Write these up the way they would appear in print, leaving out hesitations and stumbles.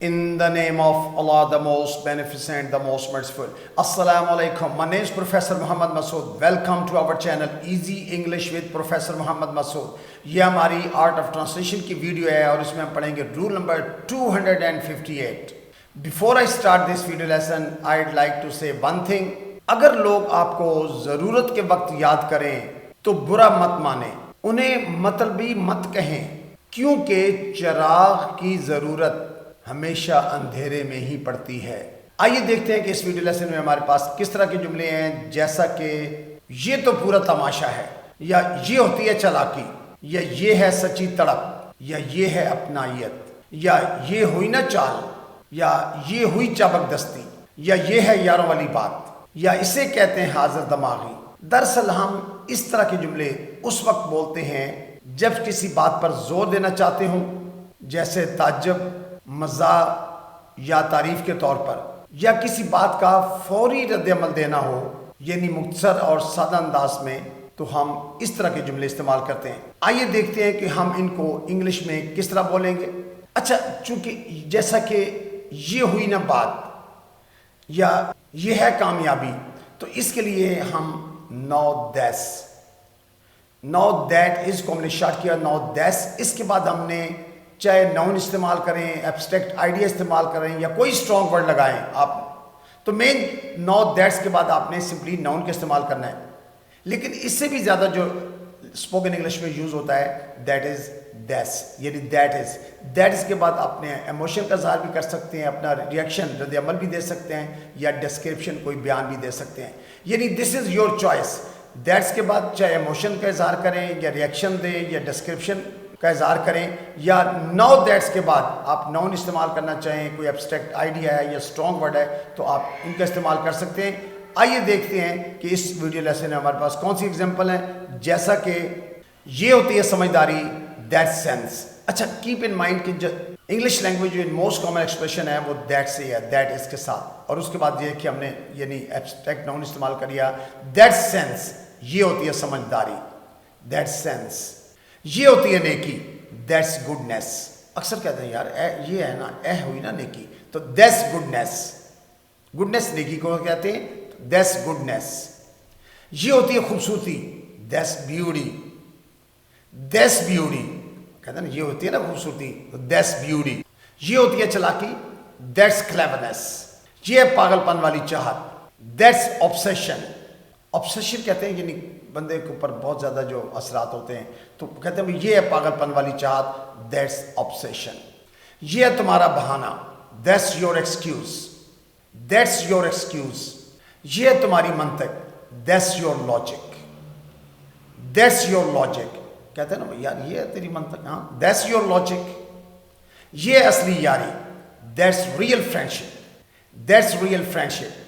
In the name of Allah, the most beneficent, the most merciful. Assalamu alaikum. My name is Professor Muhammad Masood. Welcome to our channel Easy English with Professor Muhammad Masood. یہ ہماری art of translation کی video ہے اور اس میں ہم پڑھیں گے roll number 258. Before I start this video lesson, I'd like to say one thing. اگر لوگ آپ کو ضرورت کے وقت یاد کریں تو برا مت مانیں، انہیں مطلبی مت کہیں، کیونکہ چراغ کی ضرورت ہمیشہ اندھیرے میں ہی پڑتی ہے. آئیے دیکھتے ہیں کہ اس ویڈیو لیسن میں ہمارے پاس کس طرح کے جملے ہیں، جیسا کہ یہ تو پورا تماشا ہے، یا یہ ہوتی ہے چالاکی، یا یہ ہے سچی تڑپ، یا یہ ہے اپنائیت، یا یہ ہوئی نا چال، یا یہ ہوئی چابک دستی، یا یہ ہے یاروں والی بات، یا اسے کہتے ہیں حاضر دماغی. دراصل ہم اس طرح کے جملے اس وقت بولتے ہیں جب کسی بات پر زور دینا چاہتے ہوں، جیسے تعجب، مزاح یا تعریف کے طور پر، یا کسی بات کا فوری رد عمل دینا ہو، یعنی مختصر اور سادہ انداز میں، تو ہم اس طرح کے جملے استعمال کرتے ہیں. آئیے دیکھتے ہیں کہ ہم ان کو انگلش میں کس طرح بولیں گے. اچھا، چونکہ جیسا کہ یہ ہوئی نا بات یا یہ ہے کامیابی، تو اس کے لیے ہم نو دیٹ از کو ہم نے شارٹ کیا نو دیس. اس کے بعد ہم نے چاہے ناؤن استعمال کریں، ایبسٹریکٹ آئیڈیا استعمال کریں، یا کوئی اسٹرانگ ورڈ لگائیں آپ، تو مین نو دیٹس کے بعد آپ نے سمپلی ناؤن کا استعمال کرنا ہے. لیکن اس سے بھی زیادہ جو اسپوکن انگلش میں یوز ہوتا ہے دیٹ از دیس، یعنی دیٹ از کے بعد آپ نے ایموشن کا اظہار بھی کر سکتے ہیں، اپنا ریئیکشن رد عمل بھی دے سکتے ہیں، یا ڈسکرپشن کوئی بیان بھی دے سکتے ہیں. یعنی دس از یور چوائس. دیٹس کے بعد چاہے ایموشن کا اظہار کریں، یا ریئیکشن دیں، یا ڈسکرپشن کا اظہار کریں، یا نو دیٹس کے بعد آپ ناؤن استعمال کرنا چاہیں، کوئی ایبسٹریکٹ آئیڈیا ہے یا اسٹرانگ ورڈ ہے تو آپ ان کا استعمال کر سکتے ہیں. آئیے دیکھتے ہیں کہ اس ویڈیو لیسن میں ہمارے پاس کون سی ایگزامپل ہیں. جیسا کہ یہ ہوتی ہے سمجھداری، دیٹ سینس. اچھا، کیپ ان مائنڈ کہ انگلش لینگویج جو موسٹ کامن ایکسپریشن ہے وہ دیٹ سے ہے، دیٹ اس کے ساتھ، اور اس کے بعد یہ کہ ہم نے یعنی ایبسٹریکٹ ناؤن استعمال کر لیا. دیٹ سینس یہ ہوتی ہے سمجھداری، دیٹ سینس. یہ ہوتی ہے نیکی، دیٹس گڈنس. اکثر کہتے ہیں یار یہ ہے نا، ہوئی نا نیکی، تو دیٹس گڈنس. گڈنس نیکی کو کہتے ہیں، دیٹس گڈنس. یہ ہوتی ہے خوبصورتی، دیٹس بیوٹی. دیٹس بیوٹی کہتے ہیں نا، یہ ہوتی ہے نا خوبصورتی، تو دیٹس بیوٹی. یہ ہوتی ہے چالاکی، دیٹس کلیورنس. یہ ہے پاگل پن والی چاہت، دیٹس آبسیشن. آبسیشن کہتے ہیں یعنی بندے کے اوپر بہت زیادہ جو اثرات ہوتے ہیں، تو کہتے ہیں یہ ہے پاگل پن والی چاہت، دیٹس آبسیشن. یہ ہے تمہارا بہانہ، that's your excuse. That's your excuse. یہ ہے تمہاری منطق، that's your logic. That's your logic کہتے ہیں نا یار یہ ہے تیری منطق، ہاں، دیٹس یور لاجک. یہ ہے اصلی یاری، that's real friendship. That's real friendship.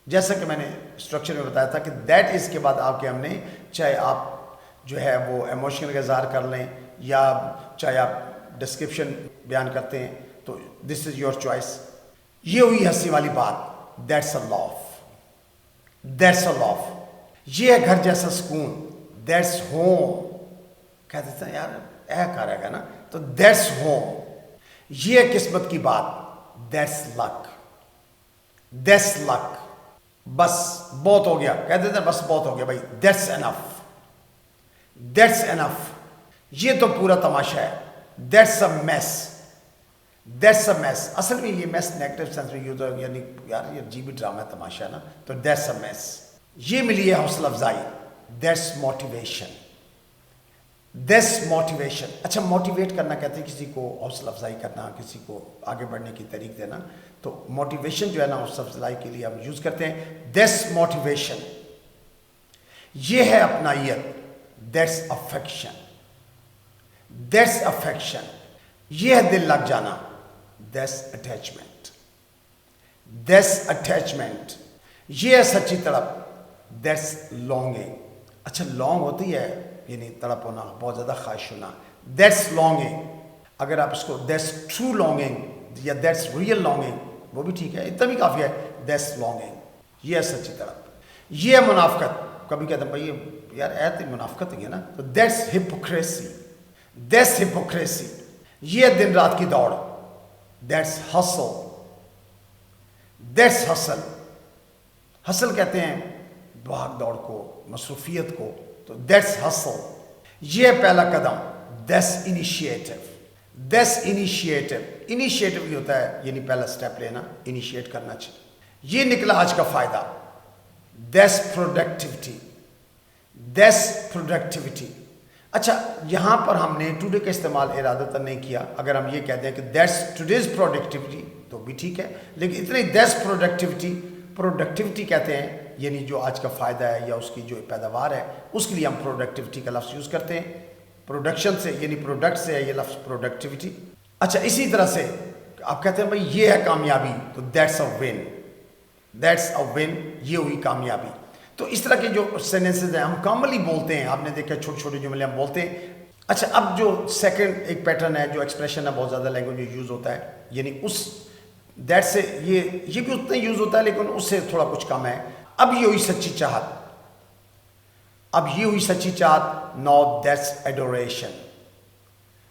جیسا کہ میں نے اسٹرکچر میں بتایا تھا کہ دیٹ از کے بعد آپ کے ہم نے چاہے آپ جو ہے وہ ایموشنل کا اظہار کر لیں، یا چاہے آپ ڈسکرپشن بیان کرتے ہیں، تو دس از یور چوائس. یہ ہوئی ہنسی والی بات، that's a laugh. That's a laugh. یہ ہے گھر جیسا سکون، دیٹس ہوم. کہتے تھے یار کہا رہے گا نا، تو دیٹس ہوم. یہ ہے قسمت کی بات، دیٹس لک. دیٹس لک. بس بہت ہو گیا، کہتے تھے بس بہت ہو گیا بھائی، دیٹس انف. That's enough. یہ تو پورا تماشا ہے، that's a mass. That's a mass. اصل میں یہ میس نیگیٹو سینس میں یوز ہو، یعنی یار یہ عجیب ڈرامہ تماشا ہے نا، تو دیٹس اے میس. یہ ملی ہے حوصلہ افزائی، دیٹس موٹیویشن. That's motivation. اچھا، موٹیویٹ کرنا کہتے ہیں کسی کو حوصلہ افزائی کرنا، کسی کو آگے بڑھنے کی تحریک دینا، تو موٹیویشن جو ہے نا حوصلہ افزائی کے لیے ہم یوز کرتے ہیں، دیٹس موٹیویشن. یہ ہے اپنائیت، دیٹس افیکشن. That's affection. یہ ہے دل لگ جانا، دیٹس اٹیچمنٹ. That's attachment. یہ ہے سچی تڑپ، دیٹس لانگنگ. اچھا، لانگ ہوتی ہے یعنی تڑپ ہونا، بہت زیادہ خواہش ہونا، دیٹس لانگنگ. اگر آپ اس کو دیٹس ٹرو لانگنگ یا دیٹس ریئل لانگنگ، وہ بھی ٹھیک ہے، اتنا بھی کافی ہے، دیٹس لانگنگ. یہ ہے سچی طرف. یہ ہے منافقت. کبھی کہتے ہیں بھائی یار ایت منافقت ہے نا، تو دیٹس ہپوکریسی. That's hypocrisy. یہ ہے دن رات کی دوڑ، That's hustle. That's hustle. Hustle कहते हैं भाग दौड़ को, मसरूफियत को, तो that's hustle. ये पहला कदम, that's initiative. That's initiative. Initiative ये होता है यानी पहला स्टेप लेना, इनिशिएट करना चाहिए. ये निकला आज का फायदा. That's productivity. That's productivity. अच्छा, यहाँ पर हमने टुडे का इस्तेमाल इरादतन नहीं किया. अगर हम ये कहते हैं कि that's today's productivity तो भी ठीक है, लेकिन इतने that's प्रोडक्टिविटी कहते हैं यानी जो आज का फ़ायदा है या उसकी जो पैदावार है, उसके लिए हम प्रोडक्टिविटी का लफ्ज़ यूज़ करते हैं. प्रोडक्शन से यानी प्रोडक्ट से है ये लफ्ज़ प्रोडक्टिविटी. अच्छा, इसी तरह से आप कहते हैं भाई ये है कामयाबी, तो that's a win. That's a win, ये हुई कामयाबी. तो इस तरह के जो सेंटेंसेस हैं हम कॉमनली बोलते हैं. आपने देखा छोटे छोटे जुमले हम बोलते हैं. अच्छा, अब जो सेकंड एक पैटर्न है, जो एक्सप्रेशन है, बहुत ज़्यादा लैंग्वेज में यूज़ होता है, यानी उस दैट से ये भी उतना यूज़ होता है लेकिन उससे थोड़ा कुछ कम है. अब ये हुई सच्ची चाहत. अब ये हुई सच्ची चाहत. Now that's adoration.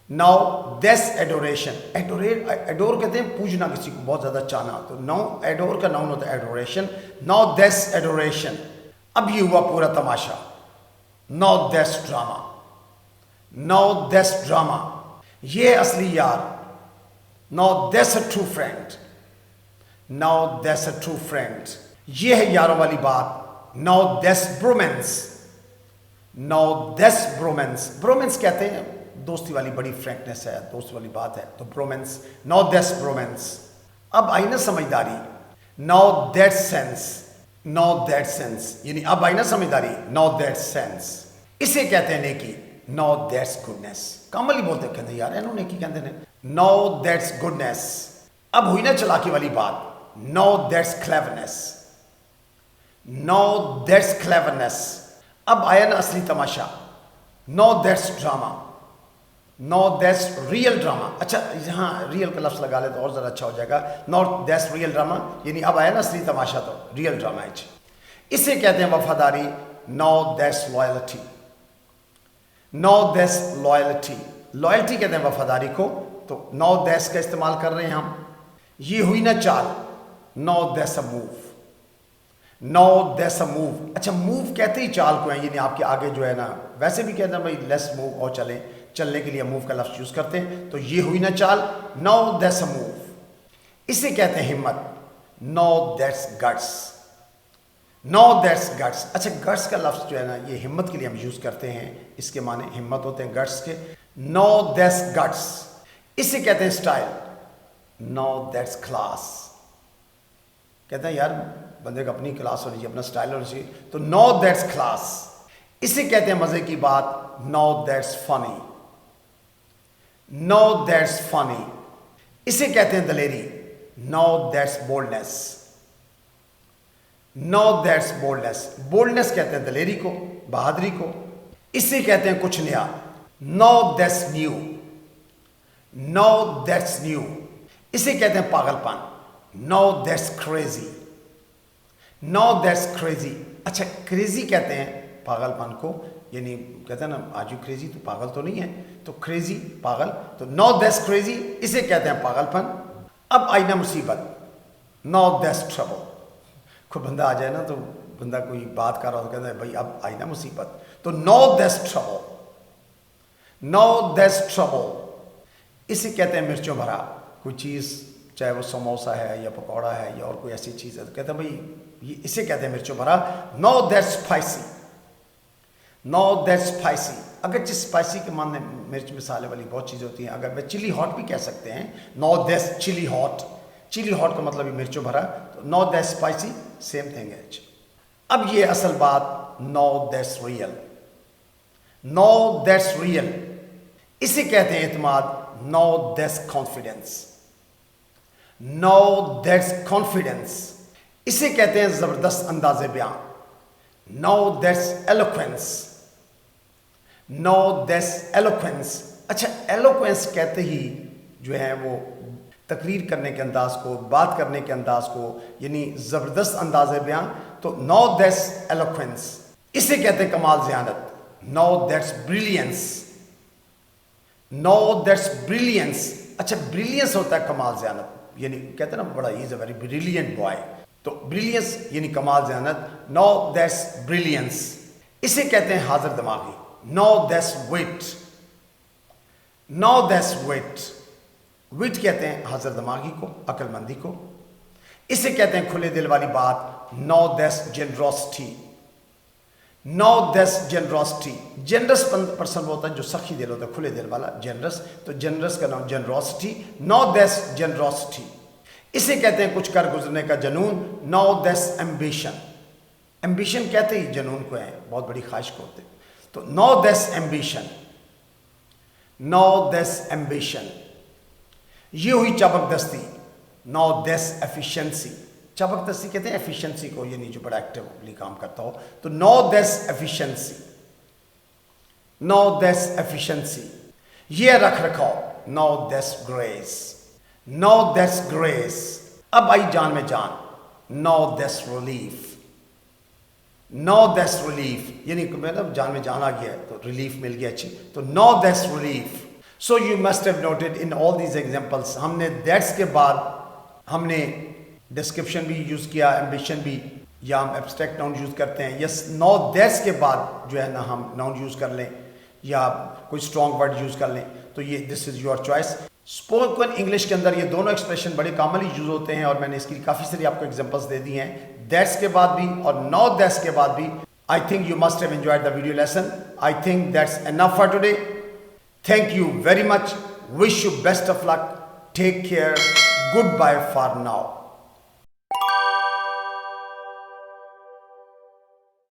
Now that's adoration. Adore कहते हैं पूजना, किसी को बहुत ज़्यादा चाहना. तो नाउ एडोर का नाउन होता है एडोरेशन. Now that's adoration. अब ये हुआ पूरा तमाशा. Now that's drama. Now that's drama. ये असली यार. Now that's a true friend. Now that's a true friend. ये है यारों वाली बात. Now that's bromance. Now that's bromance. Bromance कहते हैं दोस्ती वाली बड़ी फ्रैंकनेस है, दोस्त वाली बात है, तो ब्रोमेंस. Now that's Bowman's. अब आई ना समझदारी. Now that's sense. Now that's sense यानी अब आई ना समझदारी. Now that's sense. इसे कहते हैं नेकी. Now that's goodness. कॉमनली बोलते हैं, कहते हैं यार इन्होंने नेकी कहते हैं. Now that's goodness. अब हुई ना चालाकी वाली बात. Now that's cleverness. Now that's cleverness. अब आया ना असली तमाशा. Now that's drama. Now that's real drama. अच्छा, यहाँ रियल का लफ्ज़ लगा ले तो और ज़रा अच्छा हो जाएगा. नाउ दैट्स रियल ड्रामा यानी अब आया ना असली तमाशा, तो रियल ड्रामा है. इसे कहते हैं वफादारी. Now that's loyalty. Now that's loyalty. Loyalty कहते हैं वफादारी को, तो नाउ दैट्स का इस्तेमाल कर रहे हैं हम. ये हुई ना चाल. Now that's a move. Now that's a move. अच्छा, मूव कहते ही चाल को है, यानी आपके आगे जो है ना, वैसे भी कहते हैं भाई लेट्स मूव और चलने के लिए मूव का लफ्ज़ यूज़ करते हैं. तो ये हुई ना चाल. Now that's a move. इसे कहते हैं हिम्मत. Now that's guts. Now that's guts. अच्छा, गट्स का लफ्ज़ जो है ना, ये हिम्मत के लिए हम यूज़ करते हैं. इसके माने हिम्मत होते हैं गट्स के. Now that's guts. इसे कहते हैं स्टाइल. Now that's class. कहते हैं यार बंदे का अपनी क्लास होनी चाहिए, अपना स्टाइल होना चाहिए, तो नाउ दैट्स क्लास. इसे कहते हैं मज़े की बात. Now that's funny. Now that's funny. इसे कहते हैं दलेरी. Now that's boldness. Now that's boldness. Boldness कहते हैं दलेरी को, बहादुरी को. इसे कहते हैं कुछ नया. Now that's new. Now that's new. इसे कहते हैं पागलपन. Now that's crazy. Now that's crazy. अच्छा, क्रेजी कहते हैं पागलपन को, यानी कहते हैं ना आज यू क्रेजी, तो पागल तो नहीं है, तो क्रेजी पागल. तो नाउ दैट्स क्रेजी. इसे कहते हैं पागलपन. अब आई ना मुसीबत. Now that's trouble. कोई बंदा आ जाए ना, तो बंदा कोई बात कर रहा हो तो कहता है भाई अब आई ना मुसीबत, तो now that's trouble. Now that's trouble. इसे कहते हैं मिर्चों भरा. कोई चीज़, चाहे वो समोसा है या पकौड़ा है या और कोई ऐसी चीज़ है, तो कहते हैं भाई इसे कहते हैं मिर्चों भरा. Now that's spicy. Now that's spicy. अगरचे स्पाइसी के माने मिर्च मसाले वाली बहुत चीज़ें होती हैं. अगर वे चिली हॉट भी कह सकते हैं. Now that's chilli hot. Chilli hot का मतलब मिर्चों भरा. तो now that's spicy same thing है. अब ये असल बात. Now that's real. Now that's real. इसे कहते हैं एतमाद. Now that's confidence. Now that's confidence. इसे कहते हैं ज़बरदस्त अंदाज़े बयां. Now that's eloquence. Now that's eloquence. अच्छा, एलोक्वेंस कहते ही जो है वो तकरीर करने के अंदाज को, बात करने के अंदाज को, यानी ज़बरदस्त अंदाज़े बयां. तो नाउ दैट्स एलोक्वेंस. इसे कहते हैं कमाल ज़ियानत. Now that's brilliance. Now that's brilliance. अच्छा ब्रिलियंस होता है कमाल ज़ियानत, यानी कहते हैं ना बड़ा ही is a very brilliant boy, तो ब्रिलियंस यानी कमाल ज़ियानत। नो दैट्स ब्रिलियंस, इसे कहते हैं हाजिर दिमागी। No that's wit, no that's wit, wit कहते हैं हाजिर दिमागी को, अक्लमंदी को। इसे कहते हैं खुले दिल वाली बात। No that's generosity, no that's generosity. Generous person वो होता है जो सखी दिल होता है, खुले दिल वाला, जेनरस। तो जेनरस का नाम जेनरोसिटी। No that's generosity. इसे कहते हैं कुछ कर गुजरने का जनून। नो दैट्स एम्बिशन, एम्बिशन कहते ही जनून को है, बहुत बड़ी ख्वाहिश को होते। तो no that's ambition, no that's ambition. ये हुई चबकदस्ती। नो दैट्स एफिशिएंसी, चबकदस्ती कहते हैं एफिशिएंसी को, यानी जो बड़ा एक्टिवली काम करता हो। तो no that's efficiency, no that's efficiency. ये रख रखाव। No that's grace, no that's grace. अब आई जान में जान। No that's relief, no that's relief, यानी मतलब जान में जान आ गया तो रिलीफ मिल गया अच्छी। तो no that's relief. So you must have noted in all these examples, हमने दैट्स के बाद हमने डिस्क्रिप्शन भी यूज़ किया, एम्बिशन भी, या हम एब्स्ट्रैक्ट नाउन यूज़ करते हैं। यस, नो दैट्स के बाद जो है ना हम नाउन यूज़ कर लें या कोई स्ट्रॉन्ग वर्ड यूज़ कर लें, तो ये this is your choice. Spoken English के अंदर ये दोनों एक्सप्रेशन बड़े कॉमनली यूज़ होते हैं और मैंने इसकी काफ़ी सारी आपको एग्जांपल्स दे दी हैं, दैट्स के बाद भी और नो दैट्स के बाद भी। I think you must have enjoyed the video lesson. I think that's enough for today. Thank you very much, wish you best of luck, take care, goodbye for now.